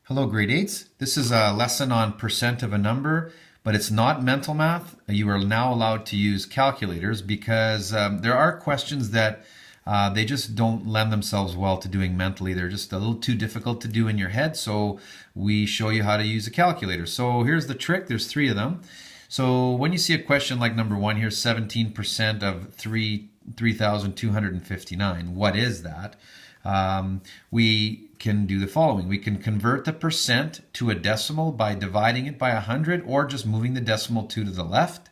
Hello, grade 8s. This is a lesson on percent of a number, but it's not mental math. You are now allowed to use calculators because there are questions that they just don't lend themselves well to doing mentally. They're just a little too difficult to do in your head, so we show you how to use a calculator. So here's the trick. There's 3 of them. So when you see a question like number 1, here's 17% of 3,259. What is that? We can do the following. We can convert the percent to a decimal by dividing it by 100 or just moving the decimal 2 to the left.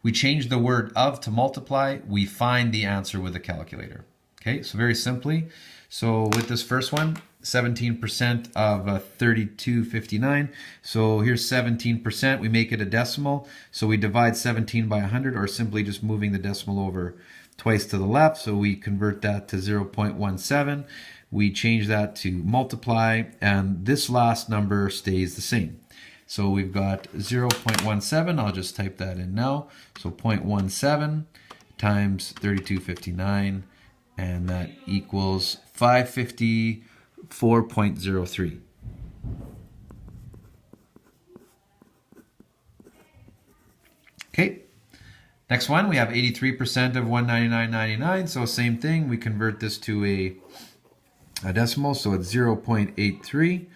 We change the word of to multiply. We find the answer with a calculator. Okay, so very simply. So with this first one, 17% of 3259. So here's 17%. We make it a decimal. So we divide 17 by 100 or simply just moving the decimal over twice to the left. So we convert that to 0.17. We change that to multiply, and this last number stays the same. So we've got 0.17. I'll just type that in now. So 0.17 times 3259, and that equals 554.03. Okay. Next one, we have 83% of 199.99. So same thing, we convert this to a decimal. So it's 0.83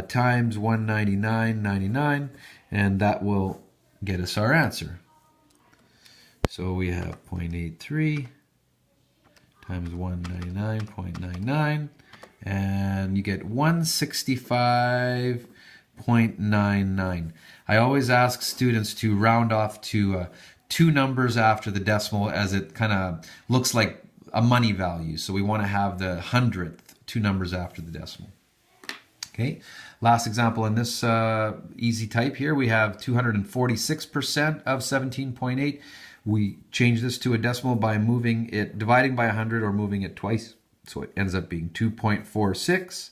times 199.99, and that will get us our answer. So we have 0.83 times 199.99, and you get 165.99. I always ask students to round off to 2 numbers after the decimal, as it kind of looks like a money value. So we want to have the 100th 2 numbers after the decimal. Okay, last example in this easy type here, we have 246% of 17.8. We change this to a decimal by moving it, dividing by 100 or moving it twice. So it ends up being 2.46.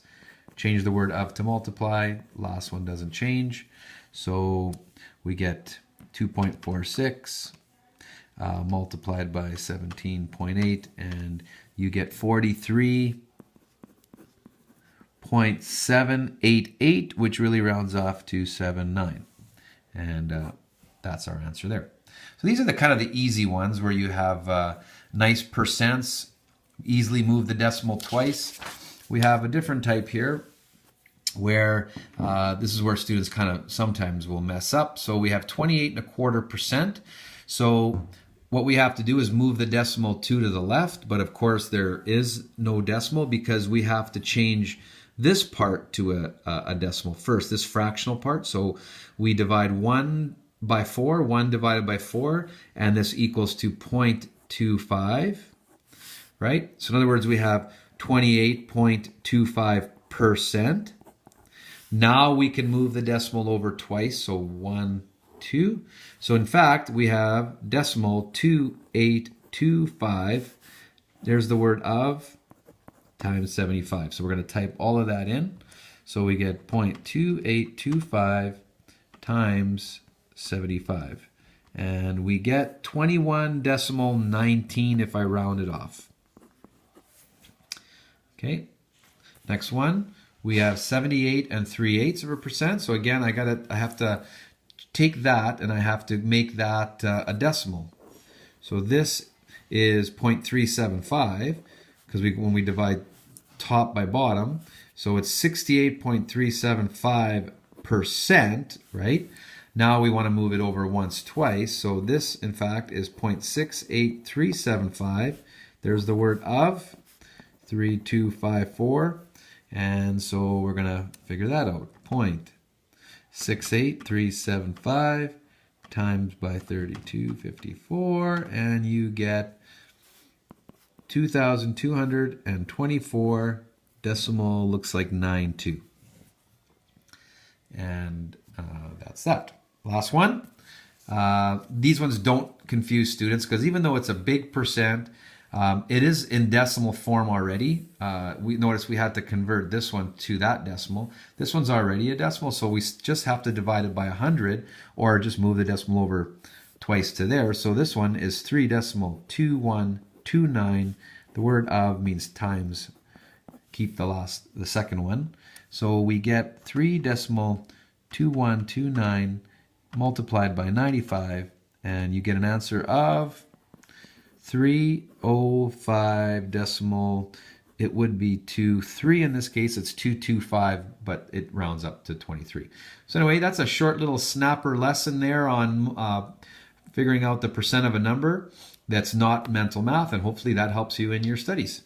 Change the word of to multiply. Last one doesn't change. So we get 2.46 multiplied by 17.8, and you get 43.788, which really rounds off to 79. And that's our answer there. So these are the kind of the easy ones where you have nice percents, easily move the decimal twice. We have a different type here where this is where students kind of sometimes will mess up. So we have 28.25%. So what we have to do is move the decimal 2 to the left, but of course there is no decimal because we have to change this part to a decimal first, this fractional part. So we divide 1 by 4, 1 divided by 4, and this equals to 0.25, right? So in other words, we have 28.25%. Now we can move the decimal over twice, so 1, 2. So in fact, we have decimal 2825. There's the word of times 75. So we're going to type all of that in. So we get 0.2825 times 75. And we get 21.19 if I round it off. Okay. Next one, we have 78 3/8%. So again, I have to take that and I have to make that a decimal. So this is 0.375 because when we divide top by bottom, so it's 68.375%, right? Now we want to move it over once twice. So this, in fact, is 0.68375. There's the word of, 3254. And so we're going to figure that out. 0.68375 times by 3254, and you get 2,224 decimal, looks like 92. And that's that. Last one. These ones don't confuse students because even though it's a big percent, it is in decimal form already. We notice we had to convert this one to that decimal. This one's already a decimal, so we just have to divide it by 100 or just move the decimal over twice to there. So this one is 3.2129. The word of means times keep the second one. So we get 3.2129 multiplied by 95, and you get an answer of 305 decimal. It would be 23 in this case. It's 225, but it rounds up to 23. So anyway, that's a short little snapper lesson there on figuring out the percent of a number that's not mental math, and hopefully that helps you in your studies.